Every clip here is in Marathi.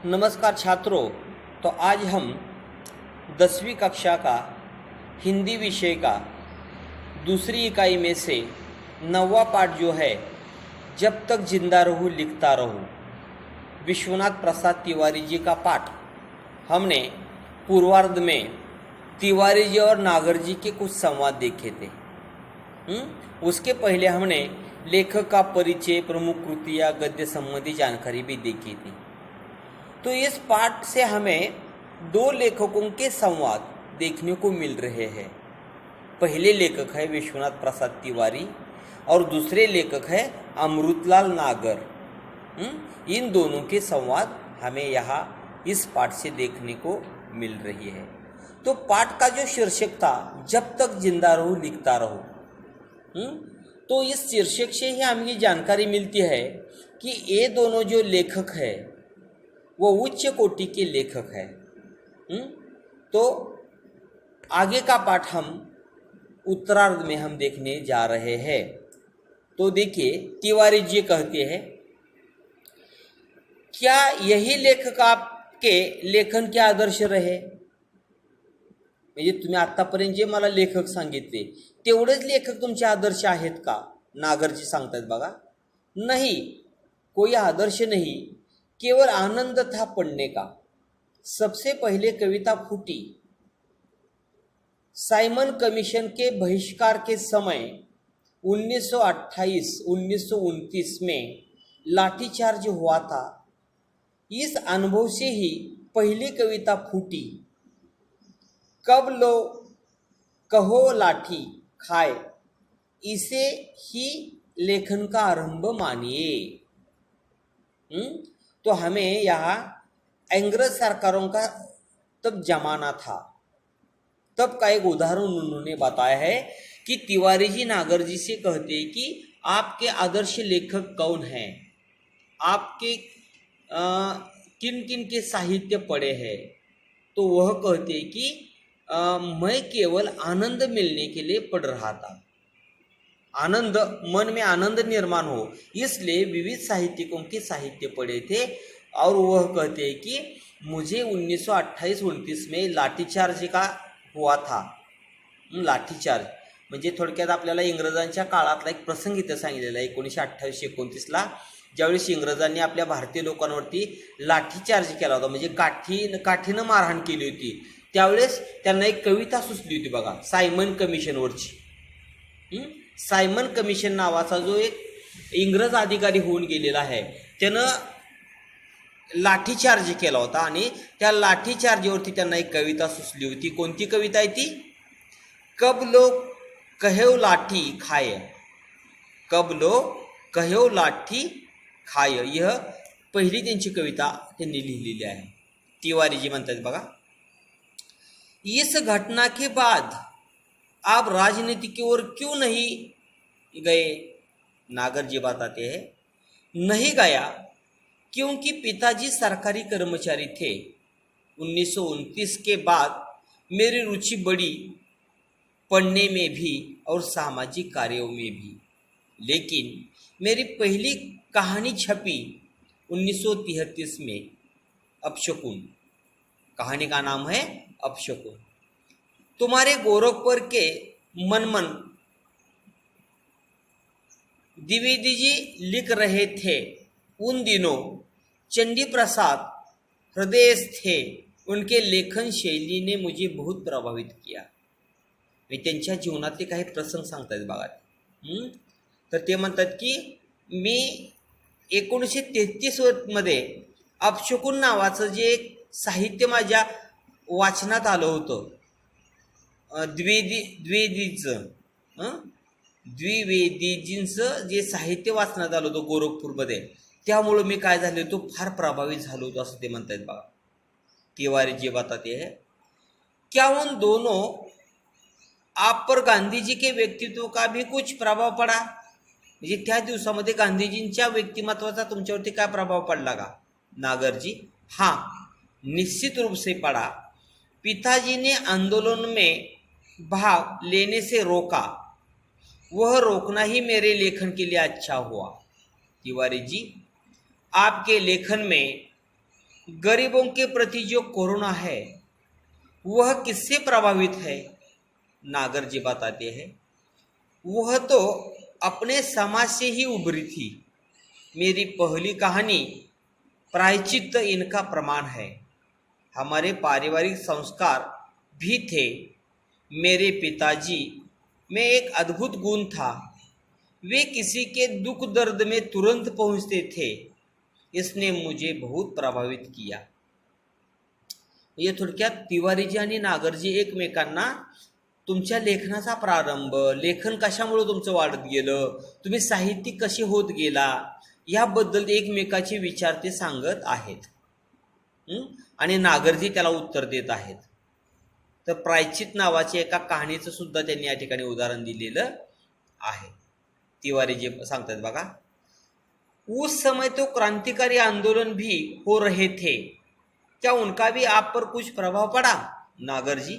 नमस्कार छात्रों। तो आज हम 10वीं कक्षा का हिंदी विषय का दूसरी इकाई में से 9वां पाठ जो है जब तक जिंदा रहूं लिखता रहूं, विश्वनाथ प्रसाद तिवारी जी का पाठ हमने पूर्वार्ध में तिवारी जी और नागर जी के कुछ संवाद देखे थे। उसके पहले हमने लेखक का परिचय, प्रमुख कृतियाँ, गद्य संबंधी जानकारी भी देखी थी। तो इस पाठ से हमें दो लेखकों के संवाद देखने को मिल रहे हैं। पहले लेखक है विश्वनाथ प्रसाद तिवारी और दूसरे लेखक है अमृतलाल नागर। इन दोनों के संवाद हमें यहाँ इस पाठ से देखने को मिल रही है। तो पाठ का जो शीर्षक था जब तक जिंदा रहूं लिखता रहूं, तो इस शीर्षक से ही हमें ये जानकारी मिलती है कि ये दोनों जो लेखक है वो उच्च कोटि के लेखक है। तो आगे का पाठ हम उत्तरार्ध में हम देखने जा रहे हैं। तो देखिए, तिवारी जी कहते हैं, क्या यही लेखक आपके लेखन के आदर्श रहे? म्हणजे तुम्ही आतापर्यंत जे मला लेखक सांगितले तेवढेच लेखक तुमचे आदर्श आहेत का? नागरजी सांगतात बघा, नहीं, कोई आदर्श नहीं, केवल आनंद था पढ़ने का। सबसे पहले कविता फूटी साइमन कमीशन के बहिष्कार के समय 1928-1929 में लाठीचार्ज हुआ था। इस अनुभव से ही पहली कविता फूटी, कब लो कहो लाठी खाए, इसे ही लेखन का आरंभ मानिए। तो हमें यहाँ अंग्रेज सरकारों का तब जमाना था, तब का एक उदाहरण उन्होंने बताया है कि तिवारी जी नागर जी से कहते हैं कि आपके आदर्श लेखक कौन हैं, आपके किन किन के साहित्य पढ़े हैं। तो वह कहते हैं कि मैं केवल आनंद मिलने के लिए पढ़ रहा था, आनंद, मन में आनंद निर्माण हो, इसलिए विविध साहित्यिकों के साहित्य पढ़े थे। और वह कहते हैं कि मुझे 1928-29 में लाठीचार्ज का हुआ था। लाठीचार्ज म्हणजे थोडक्यात आपल्याला इंग्रजांच्या काळातला एक प्रसंग इथं सांगितलेला आहे। 1928-29ला ज्यावेळेस इंग्रजांनी आपल्या भारतीय लोकांवरती लाठीचार्ज केला होता, म्हणजे काठीनं मारहाण केली होती, त्यावेळेस त्यांना एक कविता सुचली होती बघा, सायमन कमिशनवरची। सायमन कमिशन नावाचा जो एक इंग्रज अधिकारी होऊन गेलेला आहे, त्यानं लाठीचार्ज केला होता आणि त्या लाठीचार्जवरती त्यांना एक कविता सुचली होती। कोणती कविता आहे ती? कब लो कहो लाठी खाय, कब लो कहो लाठी खाय, यह पहिली त्यांची कविता त्यांनी लिहिलेली आहे। तिवारी जी म्हणतात बघा, इस घटना के बाद आप राजनीति की ओर क्यों नहीं गए? नागर जी बताते हैं, नहीं गया क्योंकि पिताजी सरकारी कर्मचारी थे। 1929 के बाद मेरी रुचि बढ़ी पढ़ने में भी और सामाजिक कार्यों में भी, लेकिन मेरी पहली कहानी छपी 1933 में, अपशकुन। कहानी का नाम है अपशकुन। तुम्हारे गोरखपुर के मनमन द्विवेदी जी लिख रहे थे, उन दिनों चंडी प्रसाद हृदयस्थ थे, उनके लेखन शैली ने मुझे बहुत प्रभावित किया। मी त्यांच्या जीवनातले काही प्रसंग सांगतात बघा। तर ते म्हणतात की मी 1933 मध्ये अपशकुन नावाचं जे एक साहित्य माझ्या वाचनात आलं होतं, द्विवेदीजींचं जे साहित्य वाचण्यात आलं होतं गोरखपूरमध्ये, त्यामुळे मी काय झालो होतो, फार प्रभावित झालो होतो असं ते म्हणतात बघा। तिवारी जी बताते हैं, क्या उन दोनों आप पर गांधी जी के व्यक्तित्व का भी कुछ प्रभाव पड़ा? म्हणजे त्या दिवसामध्ये गांधीजींच्या व्यक्तिमत्वाचा तुमच्यावरती काय प्रभाव पडला का? नागरजी, हाँ, निश्चित रूप से पड़ा। पिताजी ने आंदोलन में भाग लेने से रोका, वह रोकना ही मेरे लेखन के लिए अच्छा हुआ। तिवारी जी, आपके लेखन में गरीबों के प्रति जो कोरोना है वह किससे प्रभावित है? नागर जी बताते हैं, वह तो अपने समाज से ही उभरी थी। मेरी पहली कहानी प्रायश्चित इनका प्रमाण है। हमारे पारिवारिक संस्कार भी थे। मेरे पिताजी में एक अद्भुत गुण था, वे किसी के दुख दर्द में तुरंत पहुंचते थे। इसने मुझे बहुत प्रभावित किया। ये थोडक्यात तिवारीजी आणि नागरजी एकमेकांना तुमच्या लेखनाचा प्रारंभ, लेखन कशामुळे तुमचं वाढत गेलं, तुम्ही साहित्यिक कसे होत गेला, याबद्दल एकमेकाचे विचार ते सांगत आहेत आणि नागरजी त्याला उत्तर देत आहेत. तर प्रायश्चित नावाच्या एका कहाणीचं सुद्धा त्यांनी या ठिकाणी उदाहरण दिलेलं आहे. तिवारीजी सांगतात बघा, उस समय तो क्रांतिकारी आंदोलन भी हो रहे थे, क्या उनका भी आप पर कुछ प्रभाव पड़ा? नागरजी,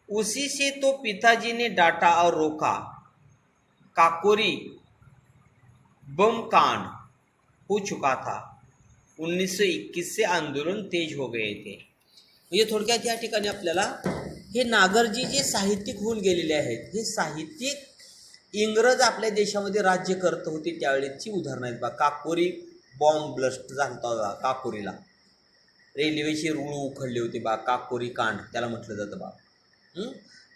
उसी से तो पिताजी ने डांटा और रोका। काकोरी बम कांड हो चुका था, 1921 से आंदोलन तेज हो गए थे. म्हणजे थोडक्यात या ठिकाणी आपल्याला हे नागरजी जे साहित्यिक होऊन गेलेले आहेत, हे साहित्यिक इंग्रज आपल्या देशामध्ये राज्य करत होते त्यावेळेची उदाहरणं आहेत बा. काकोरी बॉम्ब ब्लास्ट झाला होता काकोरीला, रेल्वेचे रुळ उखडले होते बा, काकोरी कांड त्याला म्हटलं जातं बा.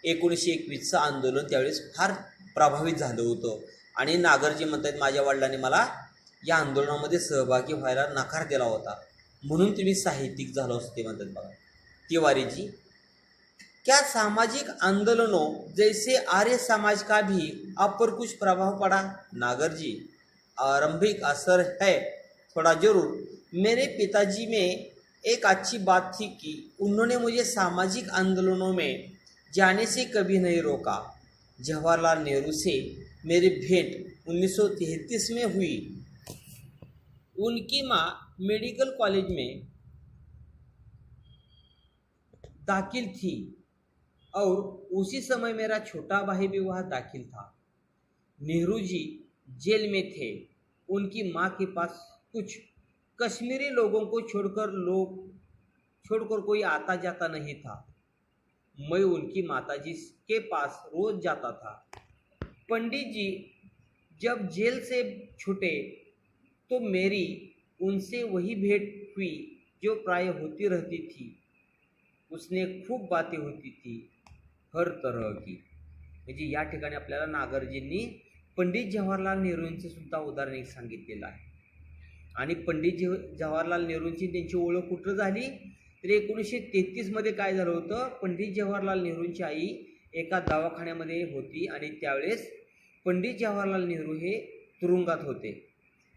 1921चं आंदोलन त्यावेळेस फार प्रभावित झालं होतं आणि नागरजी म्हणतात, माझ्या वडिलांनी मला या आंदोलनामध्ये सहभागी व्हायला नकार दिला होता, म्हणून तुम्ही साहित्यिक झालो असं ते म्हणतात बघा. तिवारी जी, क्या सामाजिक आंदोलनों जैसे आर्य समाज का भी आप पर कुछ प्रभाव पड़ा? नागर जी, आरंभिक असर है थोड़ा जरूर. मेरे पिताजी में एक अच्छी बात थी कि उन्होंने मुझे सामाजिक आंदोलनों में जाने से कभी नहीं रोका. जवाहरलाल नेहरू से मेरी भेंट 1933 में हुई. उनकी माँ मेडिकल कॉलेज में दाखिल थी और उसी समय मेरा छोटा भाई भी वहाँ दाखिल था. नेहरू जी जेल में थे. उनकी माँ के पास कुछ कश्मीरी लोगों को छोड़कर कोई आता जाता नहीं था. मैं उनकी माताजी के पास रोज जाता था. पंडित जी जब जेल से छूटे तो मेरी उनसे वही भेंट हुई जो प्राय होती रहती थी. उसने खूप बातें होती थी हर तरह की. म्हणजे या ठिकाणी आपल्याला नागरजींनी पंडित जवाहरलाल नेहरूंचे सुद्धा उदाहरण एक सांगितलेलं आहे. आणि पंडित जवाहरलाल नेहरूंची त्यांची ओळख कुठं झाली तर 1933 काय झालं होतं, पंडित जवाहरलाल नेहरूंची आई एका दवाखान्यामध्ये होती आणि त्यावेळेस पंडित जवाहरलाल नेहरू हे तुरुंगात होते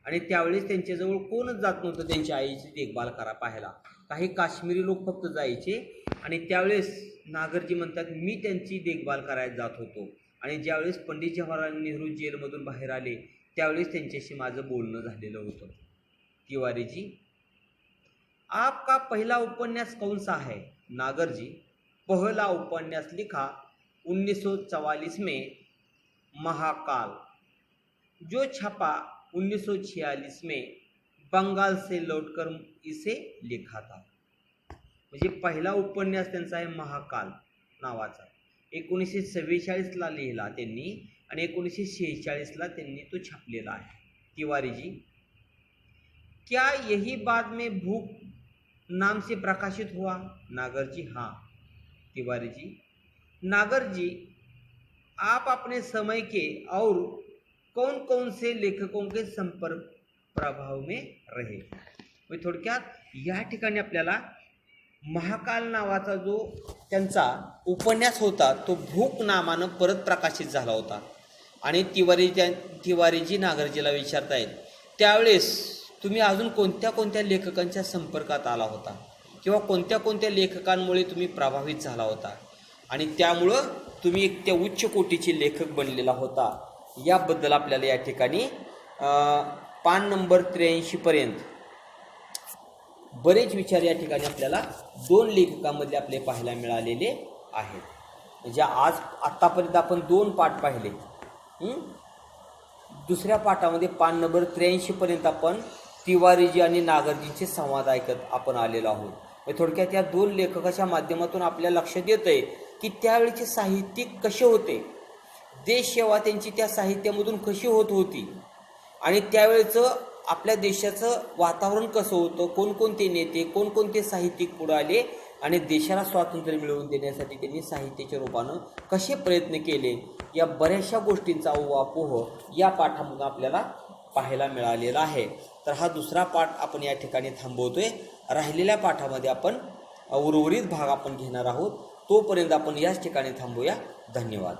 आणि त्यावेळेस त्यांच्याजवळ कोणच जात नव्हतं त्यांच्या आईची देखभाल पाहायला. काही काश्मीरी लोक फक्त जायचे आणि त्यावेळेस नागरजी म्हणतात, मी त्यांची देखभाल करायला जात होतो आणि ज्यावेळेस पंडित जवाहरलाल नेहरू जेलमधून बाहेर आले त्यावेळेस त्यांच्याशी माझं बोलणं झालेलं होतं. तिवारी जी, आपका पहला उपन्यास कौन सा है? नागर जी, पहला उपन्यास लिखा 1944 में, महाकाल, जो छपा 1946 में. बंगाल से लौटकर इसे लिखा था. म्हणजे पहिला उपन्यास त्यांचा आहे महाकाल नावाचा. 1944ला लिहिला त्यांनी आणि 1946ला त्यांनी तो छापलेला आहे. तिवारी जी, क्या यही बाद में भूख नाम से प्रकाशित हुआ? नागर जी, हाँ. तिवारी जी, नागर जी, आप अपने समय के और कौन कौन से लेखकों के संपर्क प्रभाव में रहे? थोडक्यात या ठिकाणी आपल्याला महाकाल नावाचा जो त्यांचा उपन्यास होता तो भूक नामानं परत प्रकाशित झाला होता आणि तिवारीजी नागरजीला विचारतायत, त्यावेळेस तुम्ही अजून कोणत्या कोणत्या लेखकांच्या संपर्कात आला होता किंवा कोणत्या कोणत्या लेखकांमुळे तुम्ही प्रभावित झाला होता आणि त्यामुळं तुम्ही एक त्या उच्च कोटीचे लेखक बनलेला होता. याबद्दल आपल्याला या ठिकाणी पान नंबर 83 पर्यंत बरेच विचार या ठिकाणी आपल्याला दोन लेखकांमधले आपले पाहायला मिळालेले आहेत. म्हणजे आज आत्तापर्यंत आपण 2 पाठ पाहिले. दुसऱ्या पाठामध्ये पान नंबर 83 पर्यंत आपण तिवारीजी आणि नागरजींचे संवाद ऐकत आपण आलेलो आहोत। थोडक्यात या दोन लेखकाच्या माध्यमातून आपल्या लक्षात येतंय की त्यावेळीचे साहित्यिक कसे होते, देश सेवा त्यांची त्या साहित्यामधून कशी होत होती आणि त्यावेळेचं आपल्या देशाचं वातावरण कसं होतं, कोणकोणते नेते कोणकोणते साहित्यिक पुढे आले आणि देशाला स्वातंत्र्य मिळवून देण्यासाठी त्यांनी साहित्याच्या रूपानं कसे प्रयत्न केले, या बऱ्याचशा गोष्टींचा उहापोह या पाठामधून आपल्याला पाहायला मिळालेला आहे। तर हा दुसरा पाठ आपण या ठिकाणी थांबवतोय। राहिलेल्या पाठामध्ये आपण उर्वरित भाग आपण घेणार आहोत। तोपर्यंत आपण याच ठिकाणी थांबूया। धन्यवाद।